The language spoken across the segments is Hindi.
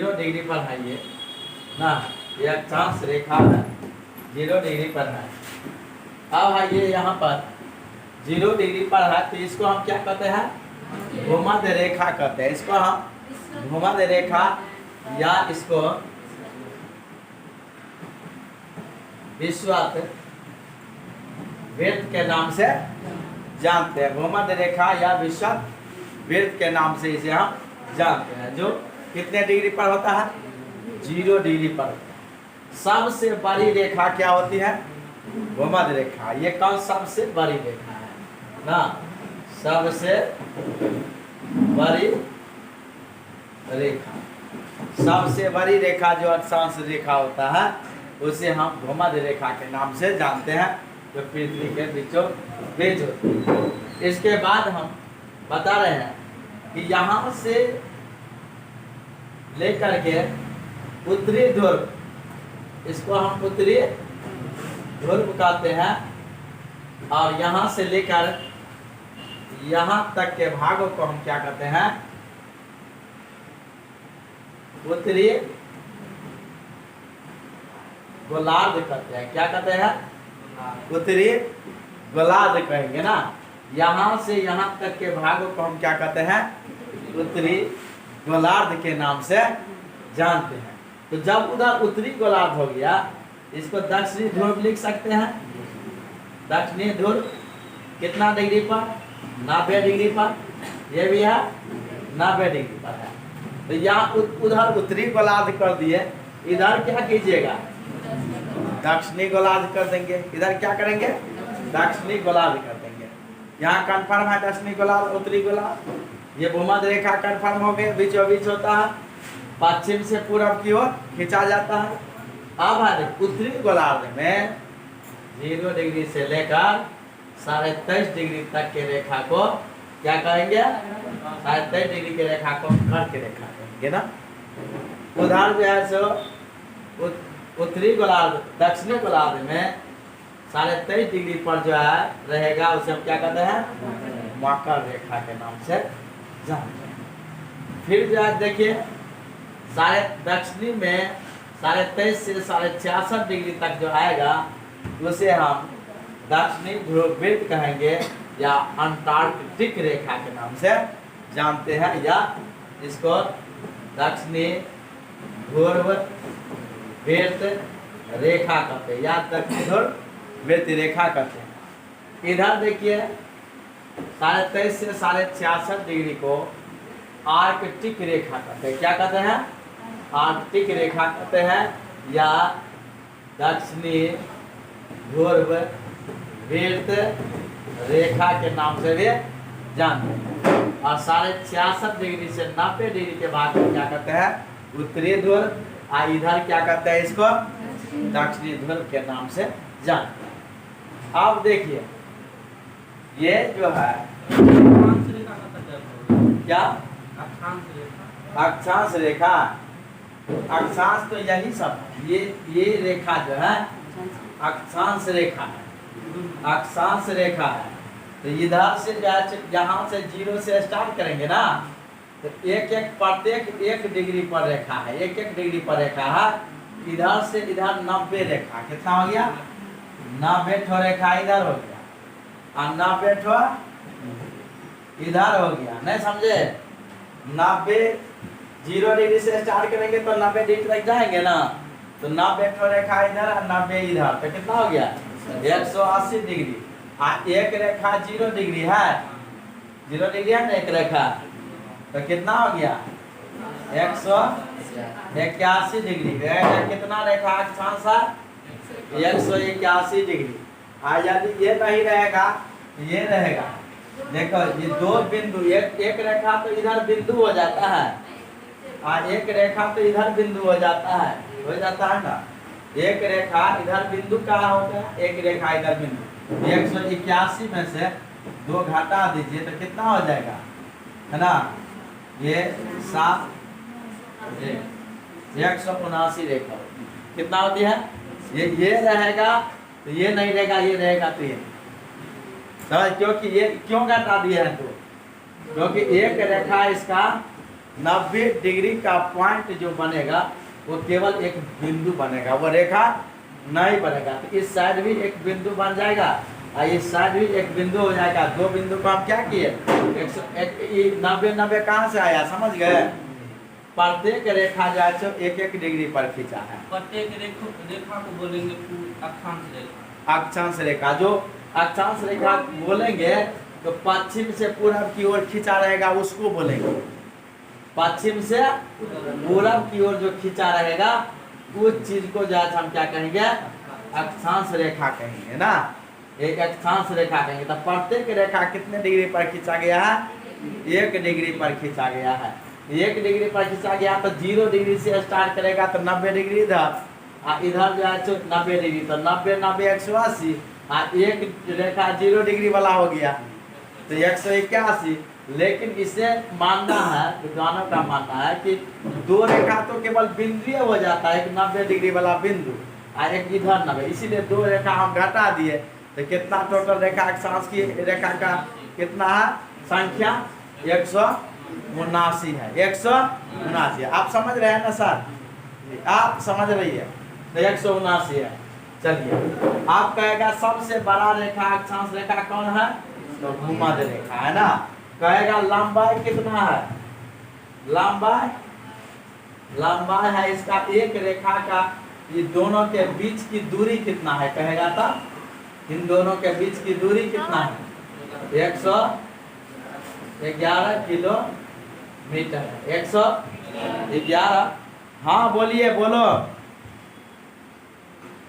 0 डिग्री पर है ये ना, ये अक्षांश रेखा है 0 डिग्री पर है। अब है ये यहाँ पर 0 डिग्री पर है, तो इसको हम क्या कहते हैं, भूमध्य रेखा कहते हैं। इसको हम भूमध्य रेखा या इसको विषुवत वृत्त के नाम से जानते हैं। भूमध्य रेखा या विषुवत वृत्त के नाम से इसे हम जानते हैं, जो कितने डिग्री पर होता है, 0 डिग्री पर। सबसे बड़ी रेखा क्या होती है, भूमध्य रेखा। ये कौन सबसे बड़ी रेखा है ना, सबसे बड़ी रेखा। सबसे बड़ी रेखा जो अक्षांश रेखा होता है उसे हम भूमध्य रेखा के नाम से जानते हैं, जो पृथ्वी के बीचों बीच होती है। इसके बाद हम बता रहे हैं कि यहाँ से लेकर के उत्तरी ध्रुव, इसको हम उत्तरी ध्रुव कहते हैं, और यहाँ से लेकर यहाँ तक के भागों को हम क्या कहते हैं, उत्तरी गोलार्ध कहते हैं। क्या कहते हैं, उत्तरी गोलार्ध कहेंगे ना। यहाँ से यहाँ तक के भागों को हम क्या कहते हैं, उत्तरी गोलार्ध के नाम से जानते हैं। तो जब उधर उत्तरी गोलार्ध हो गया, इसको दक्षिणी ध्रुव लिख सकते हैं। दक्षिणी ध्रुव कितना डिग्री पर, 90 डिग्री पर, ये भी है 90 डिग्री पर है। तो यहाँ उधर उत्तरी गोलार्ध कर दिए, इधर क्या कीजिएगा, दक्षिणी गोलार्ध कर देंगे। इधर क्या करेंगे, दक्षिणी गोलार्ध कर देंगे। यहाँ कन्फर्म है दक्षिणी गोलार्ध उत्तरी गोलार्ध। ये भूमध्य रेखा कन्फर्म हो गए, बीचों बीच होता है, पश्चिम से पूरब की ओर खींचा जाता है। अब है उत्तरी गोलार्ध में 0 डिग्री से लेकर 23.5 डिग्री तक के रेखा को क्या कहेंगे, 23.5 डिग्री के रेखा को कर्क रेखा कहेंगे ना। उधर जो है सो उत्तरी गोलार्ध, दक्षिणी गोलार्ध में 23.5 डिग्री पर जो है रहेगा, उसे हम क्या कहते हैं, मकर रेखा के नाम से जानते हैं। फिर जो है देखिए, दक्षिणी में 23.5 से 66 डिग्री तक जो आएगा उसे हम दक्षिणी ध्रुव वृत्त कहेंगे, या अंटार्कटिक रेखा के नाम से जानते हैं, या इसको दक्षिणी ध्रुव वृत्त रेखा कहते हैं, या दक्षिणी ध्रुव वृत्त रेखा कहते हैं। इधर देखिए 23.5 से 66 डिग्री को आर्कटिक रेखा कहते हैं। क्या कहते हैं, आर्कटिक रेखा कहते हैं, या दक्षिणी ध्रुव वृत्त रेखा के नाम से भी जानते हैं। और 66 डिग्री से 90 डिग्री के बाद क्या कहते हैं, उत्तरी ध्रुव। इधर क्या कहते हैं, इसको दक्षिणी ध्रुव के नाम से जानते हैं। अब देखिए ये जो है क्या, अक्षांश रेखा। अक्षांश तो यही सब है, ये रेखा जो है अक्षांश रेखा है, अक्षांश रेखा है। तो इधर से यहाँ से 0 से स्टार्ट करेंगे ना, तो प्रत्येक 1 डिग्री पर रेखा है, 1 डिग्री पर रेखा है। इधर से इधर 90 रेखा, कितना हो गया, 90 ठो रेखा इधर हो गया, और 90 ठो इधर हो गया। नहीं समझे, 90 0 डिग्री से स्टार्ट करेंगे तो 90 डिग्री तक जाएंगे ना, तो 90 ठो रेखा इधर और 90 इधर, तो कितना हो गया, 180 डिग्री। एक रेखा 0 डिग्री है, 0 डिग्री है ना एक रेखा, तो कितना हो गया, 181 डिग्री। कितना रेखा अक्षांश है, 181 डिग्री। यदि ये नहीं रहेगा तो ये रहेगा। देखो ये 2 बिंदु, एक रेखा तो इधर बिंदु हो जाता है, और एक रेखा तो इधर बिंदु हो जाता है ना। एक रेखा इधर बिंदु कहाँ होगा, एक रेखा इधर बिंदु। 181 में से 2 घटा दीजिए तो कितना हो जाएगा, है ना, ये 7 179 रेखा कितना होती है, ये रहेगा तो ये नहीं रहेगा, ये रहेगा तो ये समझ। क्योंकि ये क्यों घटा दिए हैं, तो क्योंकि एक रेखा इसका 90 डिग्री का पॉइंट जो बनेगा वो केवल एक बिंदु बनेगा, वो रेखा नहीं बनेगा। तो इस साइड भी एक बिंदु बन जाएगा और इस साइड भी एक बिंदु हो जाएगा। दो बिंदु को हम क्या किए, 90 90 कहाँ से आया समझ गए। प्रत्येक रेखा जो है एक एक डिग्री पर खींचा है। प्रत्येक रेखा को बोलेंगे अक्षांश रेखा। अक्षांश रेखा, जो अक्षांश रेखा बोलेंगे तो पश्चिम से पूरब की ओर खींचा रहेगा उसको बोलेंगे। पश्चिम से पूरब की ओर जो खींचा रहेगा उस चीज को जो है हम क्या कहेंगे, अक्षांश रेखा कहेंगे ना। एक अक्षांश रेखा कहेंगे। तो प्रत्येक रेखा कितने डिग्री पर खींचा गया है, 1 डिग्री पर खींचा गया है। 1 डिग्री पर खींचा गया तो 0 डिग्री से स्टार्ट करेगा तो 90 डिग्री इधर, इधर जो है 90 डिग्री, तो 90 90 180, एक रेखा 0 डिग्री वाला हो गया तो 181। लेकिन इसे मानना है, विद्वानों का मानना है कि 2 रेखा तो केवल बिंदु हो जाता है, एक 90 डिग्री वाला बिंदु और एक इधर 90, इसीलिए 2 रेखा हम घटा दिए। तो कितना टोटल रेखा अक्षांश की रेखा का कितना है संख्या, 179 है। 179 आप समझ रहे हैं ना सर, आप समझ रही है तो 179 है। चलिए आप कहेगा सबसे बड़ा रेखा अक्षांश रेखा कौन है, तो भूमध्य रेखा है ना। कहेगा लंबाई कितना है, लंबाई है इसका एक रेखा का, ये दोनों के बीच की दूरी कितना है कहेगा, था इन दोनों के बीच की दूरी कितना है, 111 किलोमीटर है। 111। हाँ बोलिए, बोलो।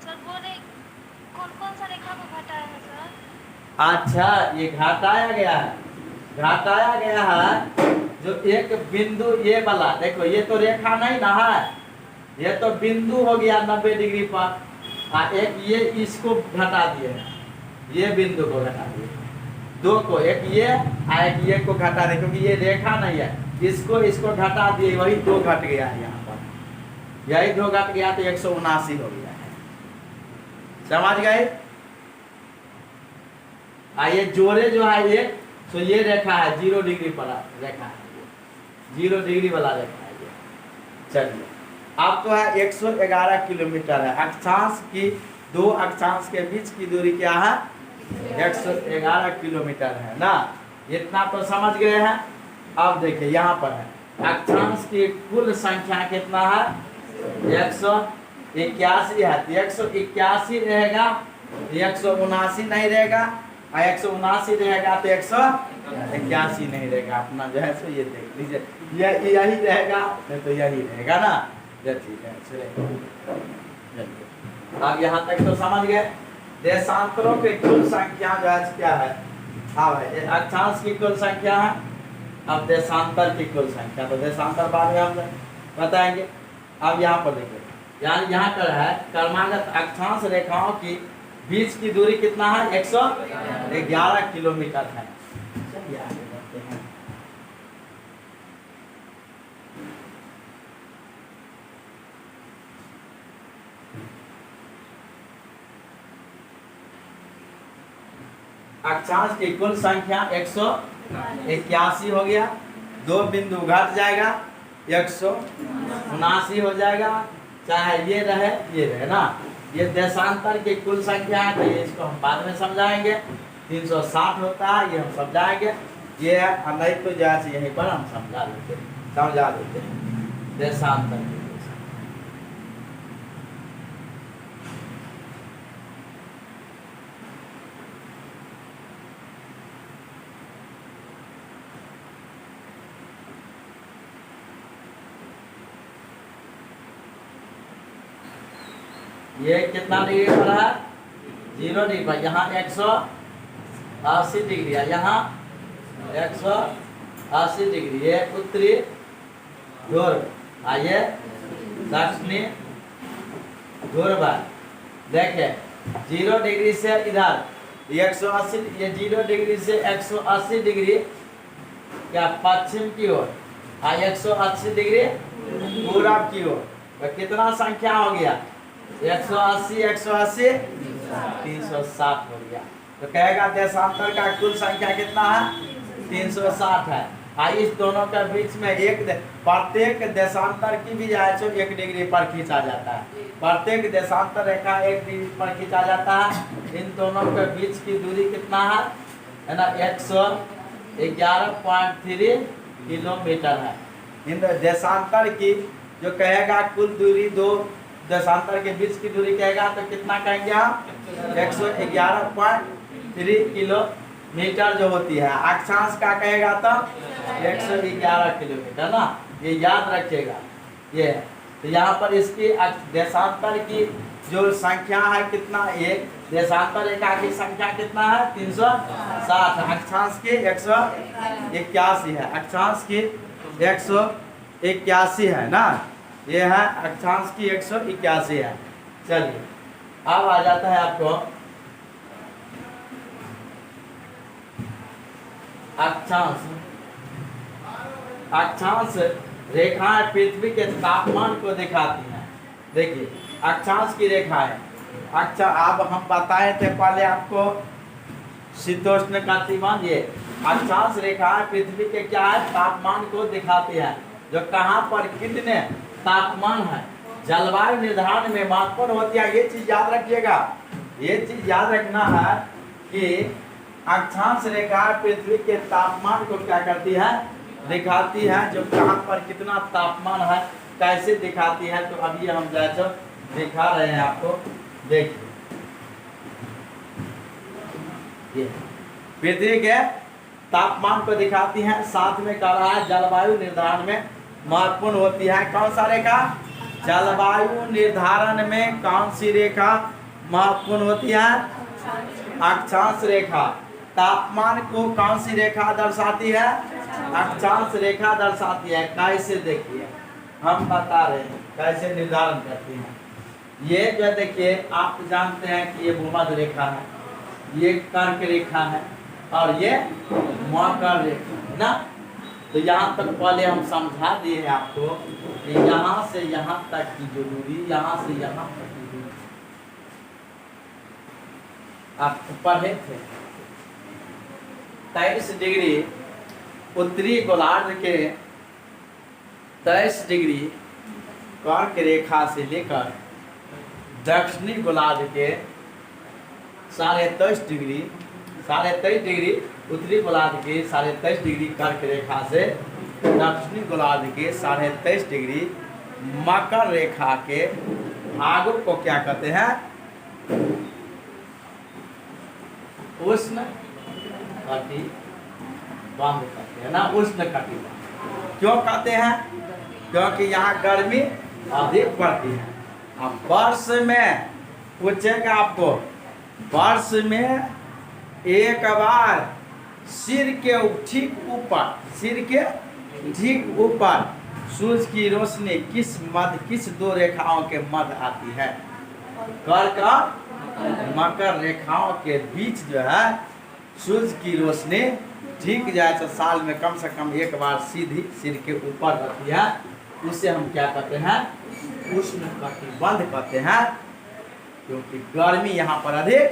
सर बोले कौन सा रेखा को घटाया है सर? अच्छा ये घटाया गया है जो एक बिंदु ये वाला, देखो ये तो रेखा नहीं ना है, ये तो बिंदु हो गया 90 डिग्री पर, एक ये इसको घटा दिए, ये बिंदु को घटा दिए, 2 को, एक ये और एक ये को घटा दिए क्योंकि ये रेखा नहीं है, इसको घटा दिए, वही 2 घट गया है यहाँ पर, यही 2 घट गया तो 179 हो गया है। समझ गए। ये जोड़े जो है ये, तो ये रेखा है 0 डिग्री पर रेखा है, 0 डिग्री वाला रेखा है ये। चलिए अब तो है 111 किलोमीटर है। अक्षांश की 2 अक्षांश के बीच की दूरी क्या है, 111 किलोमीटर है ना। इतना तो समझ गए हैं। अब देखिए यहाँ पर है अक्षांश की कुल संख्या कितना है, 181 है। 181 रहेगा, 179 नहीं रहेगा, 179 रहेगा तो 181 नहीं रहेगा। अपना जो है सो ये देख लीजिए, यही रहेगा नहीं तो यही रहेगा ना। ठीक है चलिए, अब यहाँ तक तो समझ गए। देशांतरों की कुल संख्या जो है क्या है, हाँ भाई अक्षांश की कुल संख्या है, अब देशांतर की कुल संख्या, तो देशांतर बाद में हम बताएंगे। अब यहाँ पर देखिए, यानी यहाँ पर है क्रमागत अक्षांश रेखाओं की बीच की दूरी कितना है, 111 किलोमीटर है। चलिए आगे बढ़ते हैं। अक्षांश की कुल संख्या 181 हो गया, 2 बिंदु घट जाएगा, 179 हो जाएगा, चाहे ये रहे ना। ये देशांतर की कुल संख्या है, तो ये इसको हम बाद में समझाएंगे। 360 होता है, ये हम समझाएंगे। ये नहीं तो जैसे यहीं पर हम समझा देते हैं देशांतर की। ये कितना डिग्री पर है, 0 डिग्री पर। यहाँ 180 डिग्री है, यहाँ 180 डिग्री। ये उत्तरी ध्रुव, ये दक्षिणी ध्रुव। देखे 0 डिग्री से इधर 180, ये 0 डिग्री से 180 डिग्री क्या पश्चिम की ओर, 180 डिग्री पूरब की ओर। तो कितना संख्या हो गया, 180 180 360 हो गया। तो कहेगा देशांतर का कुल संख्या कितना है, 360 है। इस दोनों के बीच में प्रत्येक देशांतर की भी जो है 1 डिग्री पर खींचा जाता है। प्रत्येक देशांतर रेखा 1 डिग्री पर खींचा जाता है। इन दोनों के बीच की दूरी कितना है ना, 111.3 किलोमीटर है। इन देशांतर की जो कहेगा कुल दूरी, दो देशांतर के बीच की दूरी कहेगा तो कितना कहेंगे हम, 111.3 किलोमीटर जो होती है। अक्षांश का कहेगा तो 111 किलोमीटर ना, ये याद रखिएगा। ये तो यहाँ पर इसकी देशांतर की जो संख्या है कितना, एक देशांतर रेखा की संख्या कितना है 360, अक्षांश की 181 है। अक्षांश की 181 है ना, ये है अक्षांश की 181 है। चलिए अब आ जाता है आपको अक्षांश। अक्षांश रेखाएं पृथ्वी के तापमान को दिखाती हैं। देखिए अक्षांश की रेखा है। अच्छा अब हम बताए थे पहले आपको शीतोष्ण कटिबंध, ये अक्षांश रेखाएं पृथ्वी के क्या है, तापमान को दिखाती है। जो कहाँ पर कितने तापमान है जलवायु निर्धारण में महत्वपूर्ण होती है। ये चीज याद रखिएगा, ये चीज याद रखना है कि अक्षांश रेखा पृथ्वी के तापमान को क्या करती है, दिखाती है। जो कहाँ पर कितना तापमान है कैसे दिखाती है, तो अभी हम जैसे दिखा रहे हैं आपको। देखिए ये पृथ्वी के तापमान को दिखाती है, साथ में कह रहा है जलवायु निर्धारण में महत्वपूर्ण होती है। कौन सा रेखा, जलवायु निर्धारण में कौन सी रेखा महत्वपूर्ण होती है, अक्षांश रेखा। तापमान को कौन सी रेखा दर्शाती है, अक्षांश रेखा दर्शाती है। कैसे, देखिए हम बता रहे हैं कैसे निर्धारण करते हैं। ये जो देखिए आप जानते हैं कि ये भूमध्य रेखा है, ये कर्क रेखा है और ये मकर रेखा है ना। तो यहाँ तक पहले हम समझा दिए हैं आपको कि यहाँ से यहाँ तक की जो दूरी, यहाँ से यहाँ तक की दूरी आप पढ़े थे 23 डिग्री उत्तरी गोलार्ध के 23 डिग्री कर्क रेखा से लेकर दक्षिणी गोलार्ध के 23.5 डिग्री उत्तरी गोलार्ध के 23.5 डिग्री कर्क रेखा से दक्षिणी गोलार्ध के 23.5 डिग्री मकर रेखा के भागों को क्या कहते हैं, उष्ण कटिबंध कहते हैं ना, उष्ण कटिबंध। क्यों कहते हैं, क्योंकि यहाँ गर्मी अधिक पड़ती है। अब वर्ष में पूछेगा आपको, वर्ष में एक बार सिर के ठीक ऊपर सूरज की रोशनी किस दो रेखाओं के मध्य आती है, कर्क और मकर रेखाओं के बीच जो है सूरज की रोशनी ठीक जाए तो साल में कम से कम एक बार सीधी सिर के ऊपर रहती है। उसे हम क्या कहते हैं, उष्ण कटिबंध कहते हैं, क्योंकि गर्मी यहाँ पर अधिक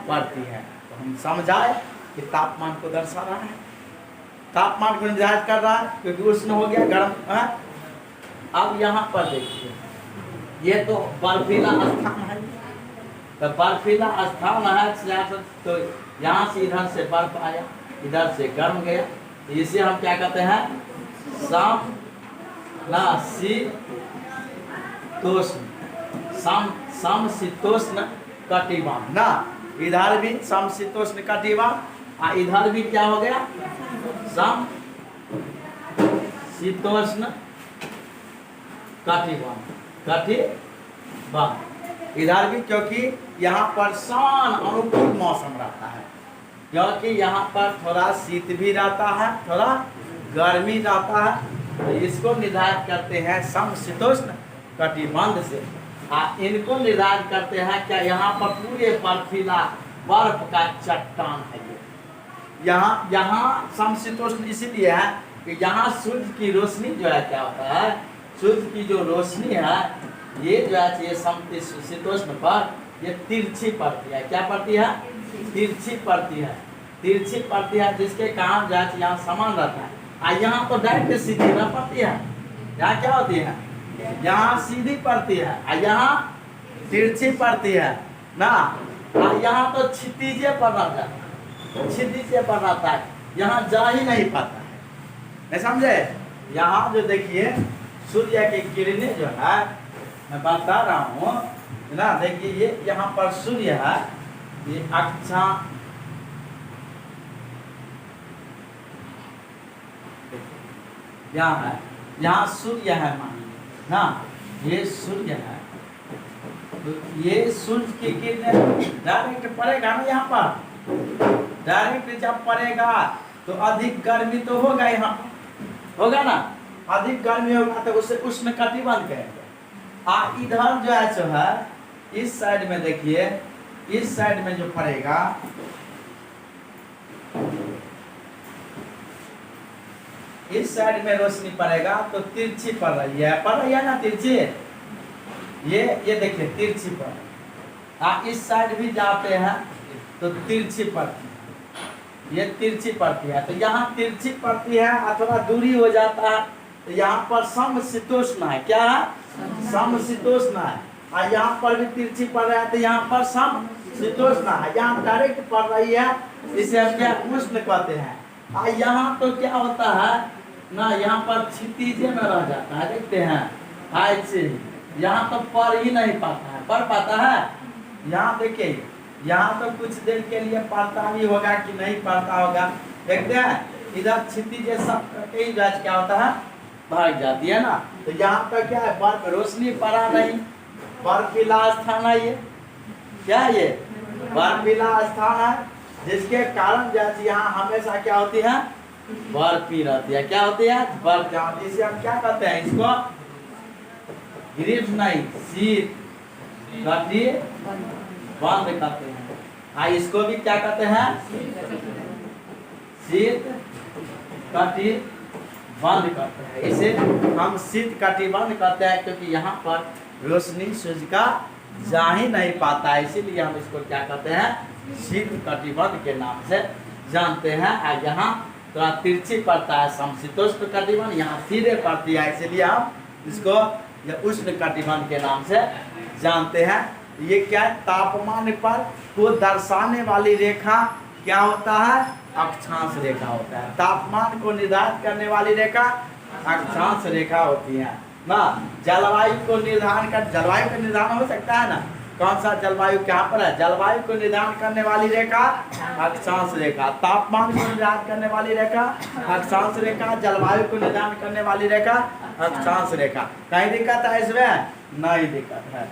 पड़ती है। तो हम समझाए कि तापमान को दर्शा रहा है, तापमान को निर्धारित कर रहा है, क्योंकि उष्ण हो गया, गर्म है। अब यहाँ पर देखिए, ये तो बर्फीला स्थान है, तो बर्फीला स्थान है तो यहाँ से इधर से बर्फ आया, इधर से गर्म गया, इसे हम क्या कहते हैं, समशीतोष्ण कटिबंध ना। इधर भी समशीतोष्ण कटिबंध, इधर भी क्या हो गया, समशीतोष्ण कटिबंध। इधर भी, क्योंकि यहाँ पर सान अनुकूल मौसम रहता है, क्योंकि यहाँ पर थोड़ा शीत भी रहता है, थोड़ा गर्मी रहता है। तो इसको निर्धारित करते हैं समशीतोष्ण कटिबंध से। इनको निर्धारित करते हैं क्या, यहाँ पर पूरे बर्फीला बर्फ का चट्टान है ये। यहाँ समशीतोष्ण इसीलिए है कि यहाँ सूर्य की रोशनी जो है क्या होता है, सूर्य की जो रोशनी है ये जो है ये समशीतोष्ण पर ये तिरछी पड़ती है। क्या पड़ती है, तिरछी पड़ती है, तिरछी पड़ती है, जिसके कारण जो है यहाँ समान रहता है। यहाँ तो डायरेक्ट सीधी ना पड़ती है, यहाँ क्या होती है, यहाँ सीधी पड़ती है और यहाँ तिरछी पड़ती है ना। और यहाँ तो क्षितिजे पर रहता है, क्षितिजे पर रहता है, यहाँ जा ही नहीं पाता है, नहीं समझे। यहाँ जो देखिए सूर्य की किरणें जो है मैं बता रहा हूँ ना, देखिए ये यहाँ पर सूर्य है, ये अक्षा यहाँ है, यहाँ सूर्य है मानिए ना, ये सूर्य है, तो ये सूर्य की किरणें डायरेक्ट पड़ेगा ना यहाँ पर, डायरेक्ट जब पड़ेगा तो अधिक गर्मी तो होगा, यहाँ होगा ना, अधिक गर्मी होगा तो उसे उष्ण कटिबंध कहेंगे। इधर जो है इस साइड में देखिए, इस साइड में जो पड़ेगा, इस साइड में रोशनी पड़ेगा तो तिरछी पड़ रही है ना, तिरछी, ये देखिए तिरछी पर। इस साइड भी जाते हैं तो तिरछी पड़ती है, ये तिरछी पड़ती है, तो यहाँ तिरछी पड़ती है और थोड़ा दूरी हो जाता है, तो यहाँ पर समशीतोष्ण है, क्या है, समशीतोष्ण है। और यहाँ पर भी तिरछी पड़ रहा है तो यहाँ पर समशीतोष्ण है, यहाँ डायरेक्ट पड़ रही है, इसे हम क्या उष्ण कहते हैं। और यहाँ तो क्या होता है ना, यहाँ पर क्षितिज में रह जाता है, देखते हैं ऐसे ही, यहाँ तो पढ़ ही नहीं पाता है, पढ़ पाता है, यहाँ देखिए यहाँ तो कुछ देर के लिए पढ़ता भी होगा कि नहीं पढ़ता होगा, देखते हैं इधर क्षितिज सब कई गज क्या होता है, भाग जाती है ना। तो यहाँ पर क्या है, बर्फ रोशनी पड़ा नहीं, बर्फीला स्थान है, ये क्या है, ये बर्फीला स्थान है, जिसके कारण जैसे यहाँ हमेशा क्या होती है, बर्फी रहती है, क्या होती है, बर्फ जाती है। इसे हम क्या कहते हैं, इसको ग्रीष्म नहीं, शीत कटी बंद कहते हैं। इसको भी क्या कहते हैं, शीत कटी बंद करते हैं, इसे हम शीत कटिबंध करते हैं, क्योंकि यहाँ पर रोशनी सूर्य का जा ही नहीं पाता है, इसीलिए हम इसको क्या कहते हैं, शीत कटिबंध के नाम से जानते हैं। और यहाँ थोड़ा तिरछी पड़ता है, समशीतोष्ण कटिबंध, यहाँ सीधे पड़ती है, इसीलिए हम इसको उष्ण कटिबंध के नाम से जानते हैं। ये क्या है, तापमान पर को दर्शाने वाली रेखा क्या होता है, अक्षांश रेखा होता है। तापमान को निर्धारित करने वाली रेखा अक्षांश रेखा होती है ना। जलवायु को निर्धारण कर, जलवायु का निर्धारण हो सकता है ना, कौन सा जलवायु क्या पर है, जलवायु को निर्धारण करने वाली रेखा अक्षांश रेखा, तापमान को निर्धारित करने वाली रेखा अक्षांश रेखा, जलवायु को निर्धारण करने वाली रेखा अक्षांश रेखा। कहीं दिक्कत है इसमें, नहीं दिक्कत है।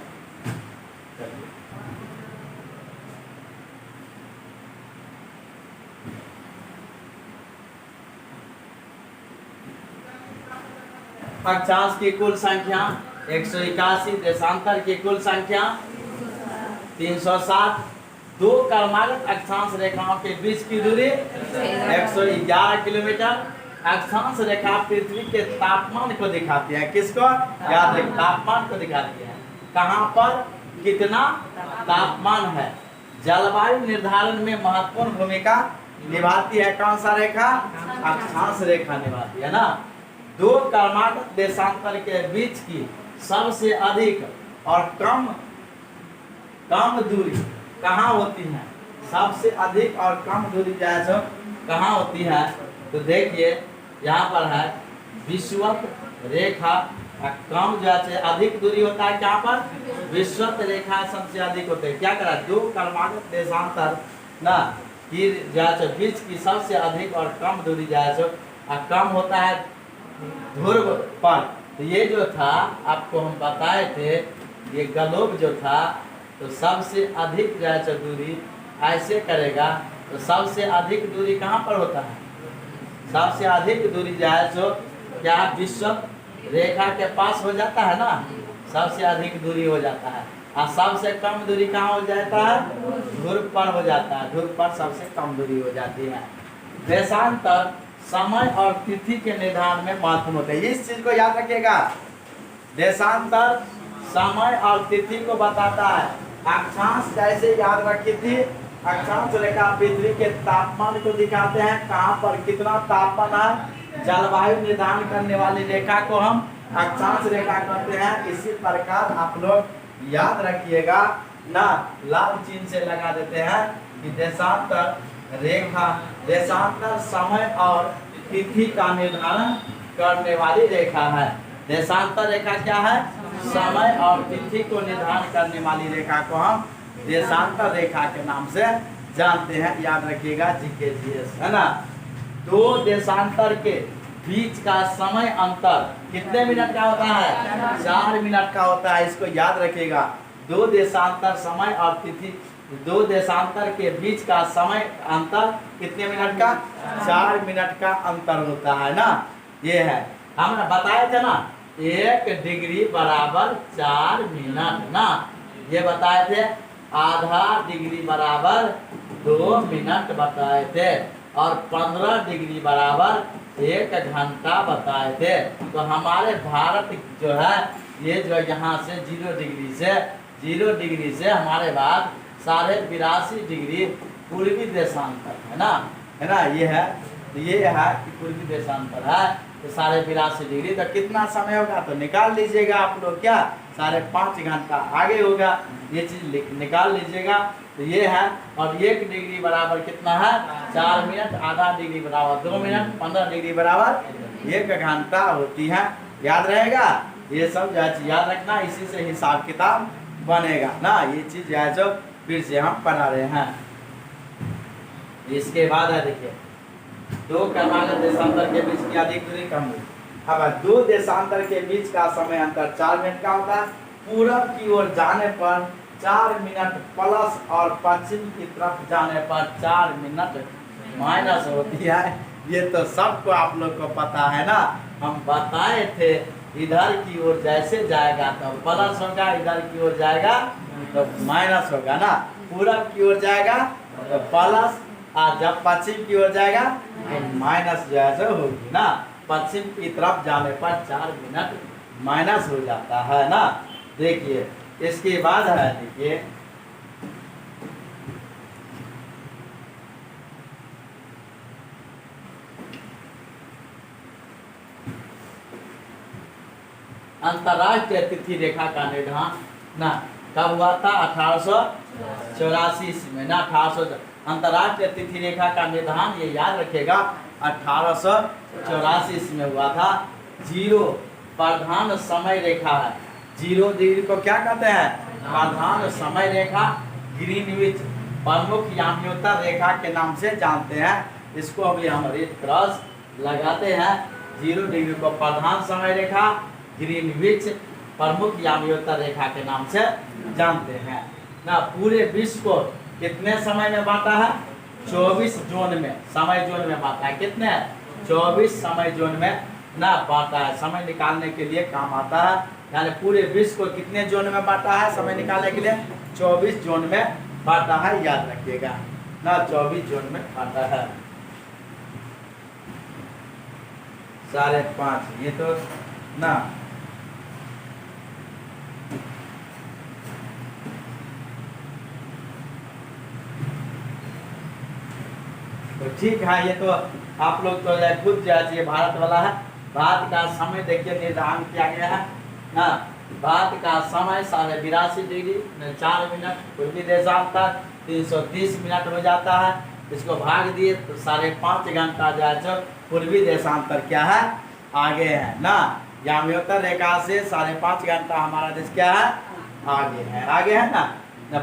अक्षांश की कुल संख्या 181, देशांतर की कुल संख्या 360, दो कर्मागत अक्षांश रेखाओं के बीच की दूरी 111 किलोमीटर। अक्षांश रेखा पृथ्वी के तापमान को दिखाती है, किसको, याद रखिए, तापमान को दिखाती है, कहाँ पर कितना तापमान है। जलवायु निर्धारण में महत्वपूर्ण भूमिका निभाती है कौन सा रेखा, अक्षांश रेखा निभाती है ना। दो कर्मागत देशांतर के बीच की सबसे अधिक और कम दूरी कहाँ होती है, सबसे अधिक और कम दूरी जो है सो कहाँ होती है, तो देखिए यहाँ पर है विषुवत रेखा, कम जो है अधिक दूरी होता है, क्या पर विषुवत रेखा सबसे अधिक होते हैं। क्या करा, दो कर्मागत देशांतर ना की जो है बीच की सबसे अधिक और कम दूरी जो है सो कम होता है ध्रुव पर। तो ये जो था आपको हम बताए थे, ये ग्लोब जो था तो सबसे अधिक जो है दूरी ऐसे करेगा, तो सबसे अधिक दूरी कहाँ पर होता है, सबसे अधिक दूरी जो है सो क्या विषुवत रेखा के पास हो जाता है ना, सबसे अधिक दूरी हो जाता है। और सबसे कम दूरी कहाँ हो जाता है, ध्रुव पर हो जाता है, ध्रुव पर सबसे कम दूरी हो जाती है। देशांतर समय और तिथि के निर्धारण में महत्वपूर्ण होते हैं, इस चीज को याद रखिएगा। देशांतर समय और तिथि को बताता है। अक्षांश जैसे याद रखी थी अक्षांश रेखा पृथ्वी के तापमान को दिखाते हैं, कहाँ पर कितना तापमान है, जलवायु निर्धारण करने वाली रेखा को हम अक्षांश रेखा कहते हैं। इसी प्रकार आप लोग याद रखिएगा ना, लाल चिन्ह से लगा देते हैं कि देशांतर रेखा, देशांतर समय और तिथि का निर्धारण करने वाली रेखा है। देशांतर रेखा क्या है, समय और तिथि को निर्धारण करने वाली रेखा को हम देशांतर रेखा के नाम से जानते हैं। याद रखिएगा जीके जीएस, है ना। दो देशांतर के बीच का समय अंतर कितने मिनट का होता है, 4 मिनट का होता है। इसको याद रखिएगा। दो देशांतर समय और तिथि, दो देशांतर के बीच का समय अंतर कितने मिनट का, 4 मिनट का अंतर होता है ना। ये है, हमने बताए थे ना 1 डिग्री बराबर 4 मिनट ना, ये बताए थे। आधा डिग्री बराबर 2 मिनट बताए थे, और 15 डिग्री बराबर 1 घंटा बताए थे। तो हमारे भारत जो है, ये जो यहाँ से 0 डिग्री से हमारे बाद 82.5 डिग्री पूर्वी देशांतर है ना, ये है, ये है कि पूर्वी देशांतर है। तो 82.5 डिग्री, तो कितना समय होगा, तो निकाल लीजिएगा आप लोग, क्या 5.5 घंटा आगे होगा, ये चीज निकाल लीजिएगा। तो ये है, और 1 डिग्री बराबर कितना है, 4 मिनट, आधा डिग्री बराबर 2 मिनट, 15 डिग्री बराबर 1 घंटा होती है। याद रहेगा, ये सब जो है याद रखना, इसी से हिसाब किताब बनेगा ना। ये चीज जो है जो फिर से हम पढ़ा रहे हैं। इसके बाद है, देखिए, दो क्रमागत देशांतर के बीच की अधिक दूरी कम दूरी। अब दो देशांतर के बीच का समय अंतर 4 मिनट का होता है। पूरब की ओर जाने पर 4 मिनट प्लस, और पश्चिम की तरफ जाने पर 4 मिनट माइनस होती है। ये तो सबको आप लोग को पता है ना, हम बताए थे। इधर की ओर जैसे जाएगा तो प्लस होगा, इधर की ओर जाएगा तो माइनस होगा ना। पूरब की ओर जाएगा तो प्लस, और जब पश्चिम की ओर जाएगा तो माइनस जो है सो होगी ना। पश्चिम की तरफ जाने पर 4 मिनट माइनस हो जाता है ना। देखिए, इसके बाद है, देखिए, अंतरराष्ट्रीय तिथि रेखा का निर्धारण ना कब हुआ था, 1884 में ना। 1800 अंतरराष्ट्रीय तिथि रेखा का निर्धारण, ये याद रखेगा, 1884 में हुआ था। 0 प्रधान समय रेखा है। 0 डिग्री को क्या कहते हैं, प्रधान समय रेखा, ग्रीनविच प्रमुख याम्योत्तर रेखा के नाम से जानते हैं। इसको अभी हम रेड क्रॉस लगाते हैं। 0 डिग्री को प्रधान समय रेखा, ग्रीनविच प्रमुख याम्योत्तर रेखा के नाम से जानते हैं ना। पूरे विश्व को कितने समय में बांटा है, 24 जोन में, समय जोन में बांटा है। कितने, 24 समय जोन में ना बांटा है। समय निकालने के लिए काम आता है। यानी पूरे विश्व को कितने जोन में बांटा है समय निकालने के लिए, 24 जोन में बांटा है। याद रखिएगा ना, 24 जोन में बांटा है। 5.5 ये तो ना, तो ठीक है। ये तो आप लोग तो खुद जो है, ये भारत वाला है। भारत का समय देखिए निर्धारण किया गया है ना। भारत का समय 82.5 डिग्री 4 मिनट, पूर्वी देशांतर 330 मिनट हो जाता है। इसको भाग दिए तो 5.5 घंटा जो है पूर्वी देशांतर क्या है, आगे है ना। याम्योत्तर रेखा से 5.5 घंटा हमारा देश क्या है, आगे है ना।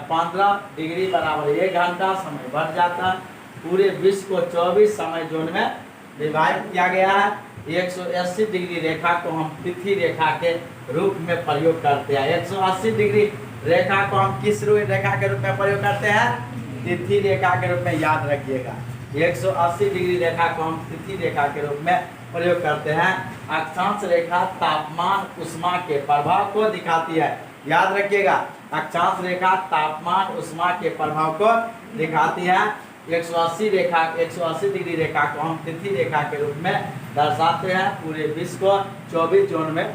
15 डिग्री बराबर 1 घंटा समय बढ़ जाता है। पूरे विश्व को 24 समय जोन में विभाजित किया गया है। 180 डिग्री रेखा को हम तिथि रेखा के रूप में प्रयोग करते हैं। 180 डिग्री रेखा को हम किस रेखा के रूप में प्रयोग करते हैं, तिथि रेखा के रूप में। याद रखिएगा, 180 डिग्री रेखा को हम तिथि रेखा के रूप में प्रयोग करते हैं। अक्षांश रेखा तापमान उष्मा के प्रभाव को दिखाती है। याद रखिएगा, अक्षांश रेखा तापमान उष्मा के प्रभाव को दिखाती है। 180 डिग्री रेखा को हम तिथि रेखा के रूप में दर्शाते हैं। पूरे विश्व को 24 जोन में